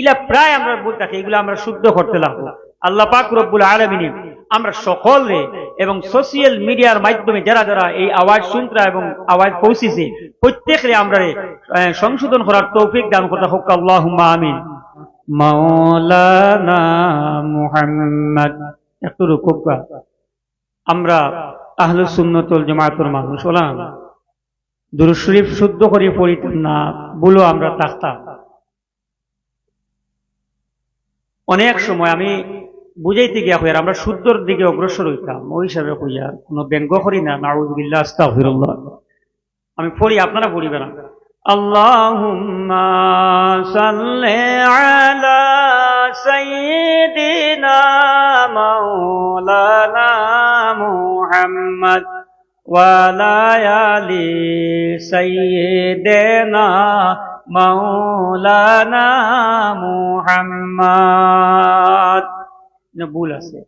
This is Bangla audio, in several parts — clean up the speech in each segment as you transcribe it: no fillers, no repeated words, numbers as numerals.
ইলা প্রায় আমরা বলতে থাকি, এগুলো আমরা শুদ্ধ করতে লাগবো। আল্লাহ পাক রব্বুল আলামিন আমরা সকলে এবং সোশ্যাল মিডিয়ার মাধ্যমে যারা যারা এই আওয়াজ শুনতে এবং আওয়াজ পৌঁছেছে প্রত্যেকরে আমরা সংশোধন করার তৌফিক দান করতে হোক, আল্লাহুম্মা আমিন। মাওলানা মুহাম্মদ একটু রুকুবা। আমরা আহলুস সুন্নাত ওয়াল জামাতের মানুষ হলাম, দুরূদ শরীফ শুদ্ধ করে পড়িতাম না বলো আমরা থাকতাম। অনেক সময় আমি বুঝাইতে গিয়া হইয়ার আমরা শুদ্ধর দিকে অগ্রসর হইতাম, ওই হিসাবে হইয়ার কোনো ব্যঙ্গ করি না। নাউযুবিল্লাহ, আস্তাগফিরুল্লাহ। আমি পড়ি, আপনারা পড়িবেন না। আল্লাহুম্মা সাল্লি আলা সাইয়্যিদিনা মাওলানা মুহাম্মদ ওয়া আলা আলি সাইয়্যিদিনা মাওলানা মুহাম্মদ। ভুল আছে।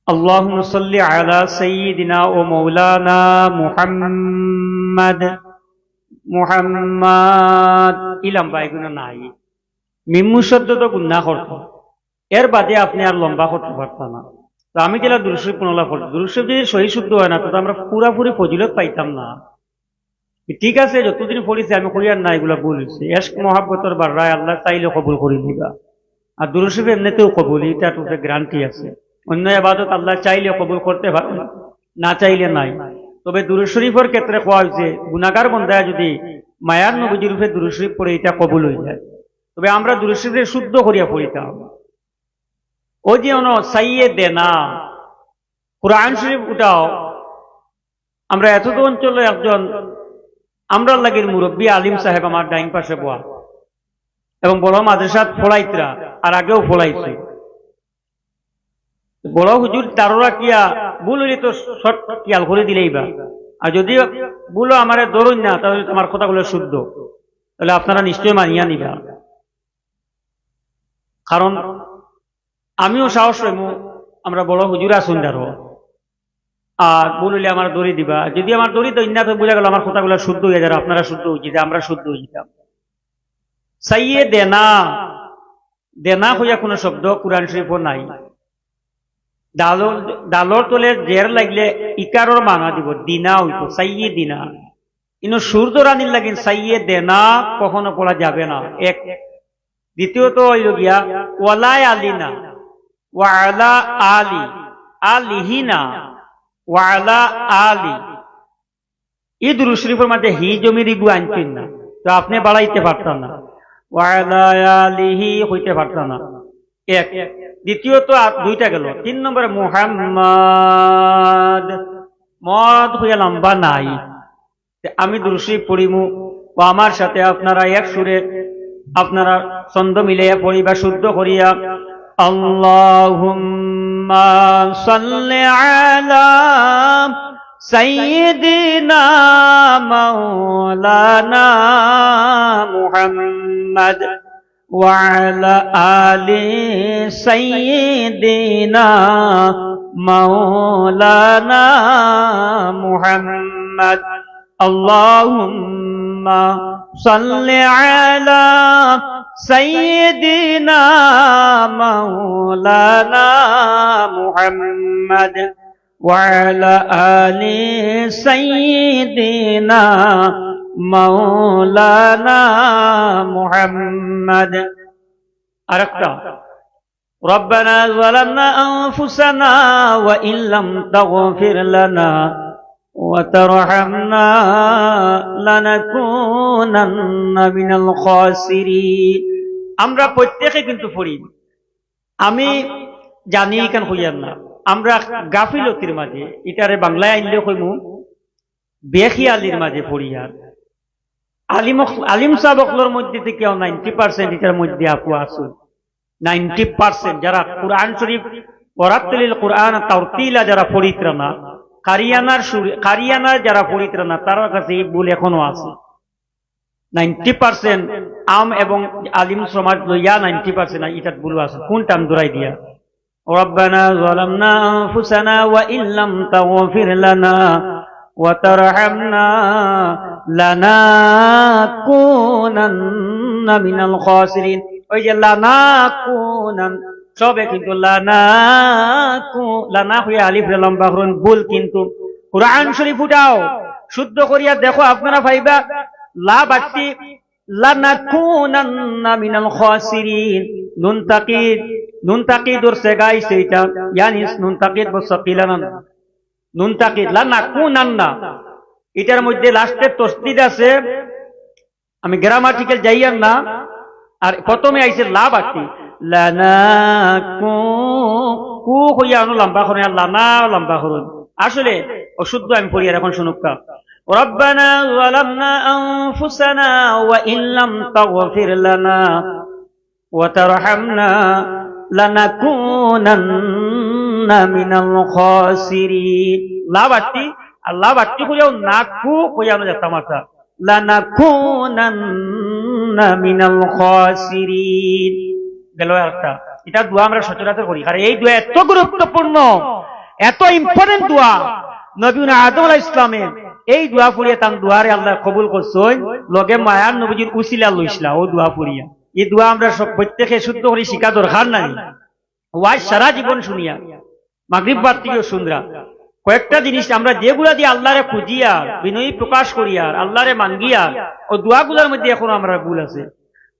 আল্লাহুম্মা সাল্লি আলা সাইয়্যিদিনা ও মাওলানা মুহাম্মদ মুহাম্মদ ইলাম বাইগুনা নাই। মিম্মু শব্দ তো গুনাহ করত, এর বাদে আপনি আর লম্বা করতে পারতাম না। তো আমি যেটা দুরূদ শরীফ পুনলা পড়ি, দুরূদ শরীফ যদি সহি শুদ্ধ হয় না তো আমরা পুরাপুরি ফজিলত পাইতাম না। ঠিক আছে, যতদিন পড়িছি আমি করিয়ার না, এগুলা ভুল হয়েছে। এশক মহাব্বতর বাড়ায় আল্লাহ চাইলে কবুল করে দিবা। আর দুরূদ শরীফ এমনিতেও কবুল, এটা তো গ্যারান্টি আছে। অন্য ইবাদত আল্লাহ চাইলে কবুল করতে পারে, না চাইলে নাই। তবে দুরূদ শরীফের ক্ষেত্রে কোয়া হয়েছে গুনাহগার বান্দা যদি মায়ার নবীজির রূপে দুরূদ শরীফ পড়ে এটা কবুল হয়ে যায়। তবে আমরা দুরূদ শরীফে শুদ্ধ করিয়া পড়িতাম। ওই যে সাইয়্যিদিনা কুরআন শরীফ উঠাও। আমরা এত অঞ্চলে একজন আমরা লাগের মুরব্বী আলিম সাহেব আমার ডাইন পাশে বয়া এবং বড় মাদ্রাসাত ফলাইতরা, আর আগেও ফলাইছে। বড় হুজুর তাররা কিয়া ভুল হইলে তো শর্ট কিয়াল করে দিলেই বা, আর যদি বলো আমার ধরুন না তাহলে তোমার কথাগুলো শুদ্ধ, তাহলে আপনারা নিশ্চয় মানিয়া নিবা। কারণ আমিও সাহস রইম আমরা বড় হুজুর আসুন দারো, আর বলিলে আমার দড়ি দিবা। যদি আমার দড়ি তো ইন্না তো বোঝা গেল আমার কথাগুলো শুদ্ধ হয়ে যাবে, আপনারা শুদ্ধ হয়েছে, আমরা শুদ্ধ হয়ে যেতাম। সাইয়্যিদিনা দেনা হইয়া কোনো শব্দ কুরআন শরীফও নাই। ডালর তলে জের লাগলে ইকারর মানা দিব, দিনা হইতো সাইয়্যিদিনা। কিন্তু সূর্য রানির লাগিন সাইয়্যিদিনা কখনো পড়া যাবে না। এক। দ্বিতীয়ত হইল গিয়া ওয়ালা আলিনা ওয়া আলা আলি আলিহিনা ওয়া আলা আলি। এই দুরূদ শরীফের মধ্যে হি জমির ইগু আনতেন না, তো আপনি বাড়াইতে পারতেন না। ওয়া আলা আলিহি হইতে পারতেন না। এক। দ্বিতীয়ত দুইটা গেল। তিন নম্বরে মুহাম্মদ মদ হইয়া লম্বা নাই। আমি দুরূদ শরীফ পড়িমু ও আমার সাথে আপনারা এক সুরে আপনারা ছন্দ মিলাইয়া পড়িবা শুদ্ধ করিয়া। আল্লাহুম্মা সাল্লি আলা সাইয়্যিদিনা মাওলানা মুহাম্মদ ওয়া আলা আলি সাইয়্যিদিনা মাওলানা মুহাম্মদ। আল্লাহুম্মা সাল্লি আলা সাইয়্যিদিনা মাওলানা মুহাম্মদ ওয়া আলা আলি সাইয়্যিদিনা মাওলানা মুহাম্মদ। আরেকটা রব্বানা যালামনা আনফুসানা ওয়া ইন লাম তাগফির লানা ওয়া তারহামনা লানাকুনান্না মিনাল খাসিরিন। আমরা প্রত্যেকে কিন্তু পড়ি, আমি জানি কেন হইয়ার না, আমরা গাফিলতির মাঝে এটারে বাংলায় আইলে কইমু বেখিয়ালির মাঝে পড়ি। আর আলিম সাবকলর মধ্যে থেকে 90% এটার মধ্যে আপু আসুন। 90% যারা কুরআন শরীফ ওয়ারাতিলিল কুরআন তাওতিলা যারা পড়িত্রা না, কারিয়ানার যারা পড়িত্রা না, তার কাছে এই ভুল এখনো আছে। 90% আম এবং আলিম সমাজ লইয়া 90% এটা ভুল আছে। কোনটা আমি দৌড়াই দিয়া রব্বানা যালামনা আনফুসানা ওয়া ইন লাম তাগফির লানা ওয়া তারহামনা লানাকুন লানাকুনান্না মিনাল খাসিরিন। ওই যে লানাকুনান সবে কিন্তু লানা হয়ে আলিফ রে লম্বা করুন ভুল, কিন্তু কুরআন শরীফ উঠাও শুদ্ধ করিয়া দেখো আপনারা ভাইবা লা বাড়তি লানাকুনান্না মিনাল খাসিরিন। নুন তাকিদর সেগাইছে এটা, ইয়ানি নুন তাকিদ বসাকিলানা নুন তাকিদ লানাকুনান্না, এটার মধ্যে লাস্টে তসদিদ আছে, আমি গ্রামাটিক্যাল যাইয়ার না, আর প্রথমে আইছে লা বাড়তি লানাকু কু হইয়া লম্বা করুন আর লানা লম্বা করুন। আসলে অশুদ্ধ আমি পড়ি, আর এখন শুনুক। ربنا ظلمنا أنفسنا وإن لم تغفر لنا وترحمنا لنكونن من الخاسرين। লা বাড়তি আর লা বাড়তি হইয়াও নাকু হইয়া তামাশা লানাকুনান্না মিনাল খাসিরিন গেল একটা। এটা দোয়া আমরা সচরাচর করি, কারণ এই দোয়া এত গুরুত্বপূর্ণ, এত ইম্পর্টেন্ট দোয়া। নবীনা আদম আলাইহিস সালামের এই দোয়া পড়িয়া তার দোয়ারে আল্লাহ কবুল করছেন, লগে মায়ার নবীজির উসিলা লইছিলা ও দোয়া পড়িয়া। এই দোয়া আমরা সব প্রত্যেকে শুদ্ধ করে শিখা দরকার নাই। ওয়াজ সারা জীবন শুনিয়া মাগরিব বাদ থেকেও শুনরা কয়েকটা জিনিস আমরা যেগুলা দিয়ে আল্লাহরে খুঁজিয়া বিনয়ী প্রকাশ করিয়া আল্লাহরে মাঙ্গিয়া ও দোয়াগুলোর মধ্যে এখন আমরা ভুল আছে।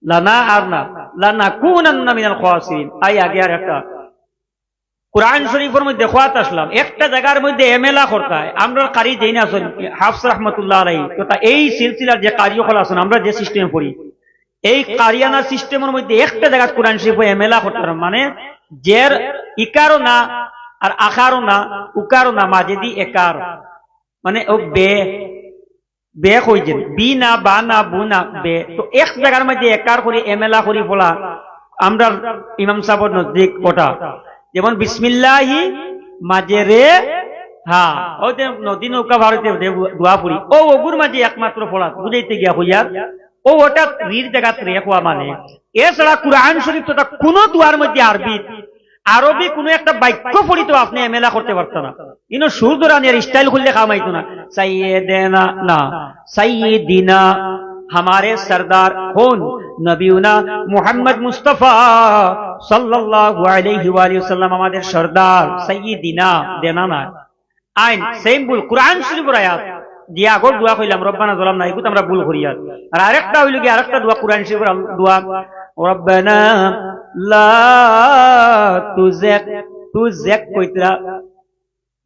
লানা আর না লানাকুনান্না মিনাল খাসিরিন। আই আগে আর একটা কুরআন শরীফের মধ্যে খোয়াত আসলাম, একটা জায়গার মধ্যে এমেলা করতে হয়। আমরা কারি যেই না আছেন হাফস রহমতুল্লাহ আলাইহি, তো এই সিলসিলার যে কারিয়কল আছেন আমরা যে সিস্টেমে পড়ি, এই কারিয়ানা সিস্টেমের মধ্যে একটা জায়গা কুরআন শরীফ এমেলা করতে পারে, মানে জের ইকারও না আর আকারও না উকারও না, মাঝে দি একার, মানে ও বে বে কইছেন বি না বা না বু না বে। তো এক জায়গার মধ্যে একার করে এমেলা করি বলা আমরা ইমাম সাহেবের নজদিক ওটা, যেমন বিসমিল্লাহি মাঝে রে হা, ও যে নদী নৌকা ভারতে দোয়া পড়ি ও ওগুর মাঝে একমাত্র পড়া বুঝাইতে গিয়া হইয়ার ও ওটা রির জায়গাত রে হওয়া। মানে এছাড়া কুরআন শরীফ তো কোন দোয়ার মধ্যে আরবি কোন একটা বাক্য পড়ি তো আপনি এমেলা করতে পারতো না, কিন্তু সুর দোরানের স্টাইল খুললে কামাইতো না। সাইয়েদেনা না সাইয়্যিদিনা हमारे सरदार कौन, नबीना मुहम्मद मुस्तफा सल्लल्लाहु अलैहि वसल्लम हमारे सरदार सय्यिदिना देना ना आइन सेम बुल कुरान शरीफের আয়াত দিয়া আগর দোয়া কইলাম রব্বানা যালামনা, এগুলো আমরা ভুল করি। আর আরেকটা হইল কি আরেকটা দোয়া কুরআন শরীফের দোয়া রব্বানা লা তুযাক কইতরা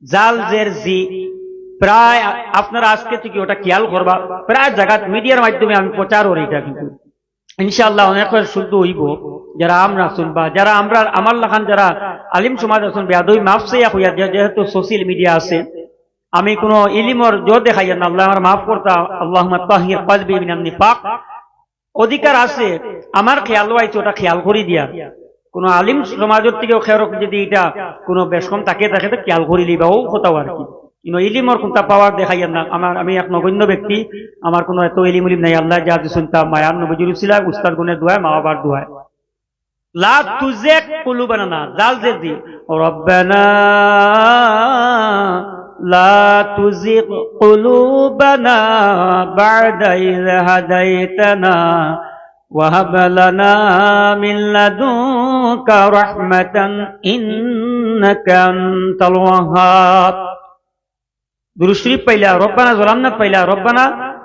জাল জের জি, প্রায় আপনারা আজকে থেকে ওটা খেয়াল করবা, প্রায় জায়গা মিডিয়ার মাধ্যমে আমি প্রচার করি এটা, কিন্তু ইনশাআল্লাহ অনেক শুদ্ধ হইব যারা আমরা শুনবা, যারা আমরা আমার লাখান যারা আলিম সমাজ আছেন বেয়াদবি মাফ চাইয়া হইয়া, যেহেতু সোশ্যাল মিডিয়া আছে আমি কোন ইলিমর জোর দেখাই না, আল্লাহ আমার মাফ করতা, আল্লাহুম্মা তাহির কলবি মিনান নিফাক। অধিকার আছে আমার খেয়াল হইছে ওটা খেয়াল করি দিয়া, কোন আলিম সমাজের থেকেও খেয়াল যদি এটা কোনো বেশকম তাকে থাকে তো খেয়াল করি লিবা ও কোথাও আর কি, কিন্তু ইলিমর কোনটা পাওয়ার দেখাইয়া না। আমি এক নগণ্য ব্যক্তি, আমার কোনো এত ইলিম নাই। আল্লাহ যা শুনতাম মায়ার নবীর উসিলা উস্তাদ গুণের দোয়ায় মা বাবার দোয়ায় লা তুযাক কুলুবানা না জাল জে দি রব্বানা লা তুযিগ কুলুবানা বা'দা ইয হাদাইতানা ওয়া হাব লানা মিন লাদুনকা রাহমাতান ইন্নাকা আনতাল ওয়াহ্হাব। দুরূদ শরীফ পাইলা রব্বানা যালামনা পাইলা রব্বানা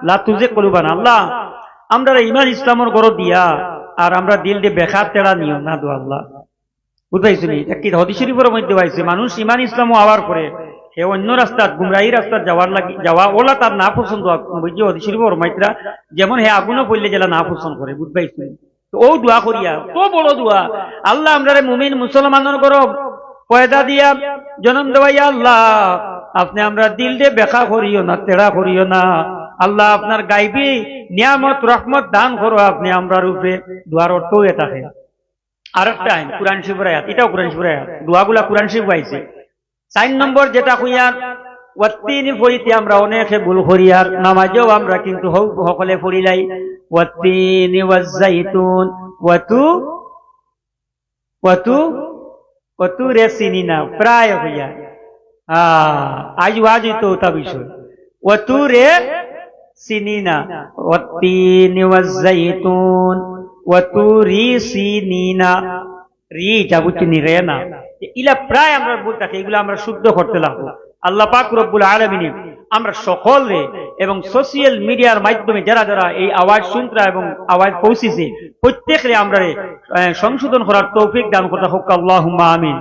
লা তুযিগ কুলুবানা, আল্লাহ আমরা ঈমান ইসলামের গড় দিয়া আর আমরা দিল দিয়ে বেকার তেড়া নিও না দো আল্লাহ। বুঝাইছি নি একটি হাদিস শরীফের মধ্যে পাইছে মানুষ ঈমান ইসলাম হওয়ার পরে সে অন্য রাস্তা গুমরাহি রাস্তা যাওয়া ওলা তার না পছন্দ বুঝছি হাদিস শরীফের মাইত্রা, যেমন হে আগুনও পড়লে জেলা না পছন্দ করে। বুঝবাইছি তো ও দোয়া করিয়া তো বড় দোয়া, আল্লাহ আমরা মুমিন মুসলমানের গড় পয়দা দিয়া জন্ম দেওয়াইয়া আল্লাহ আপনি আমরা দিল দিয়ে বেকা করিও না তেড়া করিও না, আল্লাহ আপনার গাইবি নিয়ামত রহমত দান করো আপনি আমরা রূপে। দোয়ার অর্থ হয়ে থাকে। আরেকটা আইন কুরআন শরীফের আয়াত, এটাও কুরআন শরীফের আয়াত, দোয়াগুলা কুরআন শরীফ পাইছে। 4 নম্বর যেটা কইয়ার ওয়াত্তিনি পড়িতে আমরা অনেকে ভুল করি, আর নামাজেও আমরা কিন্তু সকলে পড়িলাই ওয়াত্তিনি ওয়াজ্জাইতুন ওয়াতু রেসিনিনা প্রায় হইয়া আজ তো তা বিষয় ওয়াতু রে সিনিনা ওয়াত্তিনি ওয়াজ্জাইতুন ওয়া তুরি সিনিনা রি যাবুতি নিরে না ইলা প্রায় আমরা বলতে থাকি, এগুলো আমরা শুদ্ধ করতে লাগবো। আল্লাহ পাক রব্বুল আলামিন আমরা সকলে এবং সোশ্যাল মিডিয়ার মাধ্যমে যারা যারা এই আওয়াজ শুনতরা এবং আওয়াজ পৌঁছেছে প্রত্যেকরে আমরা সংশোধন করার তৌফিক দান করতে হোক, আল্লাহুম্মা আমিন।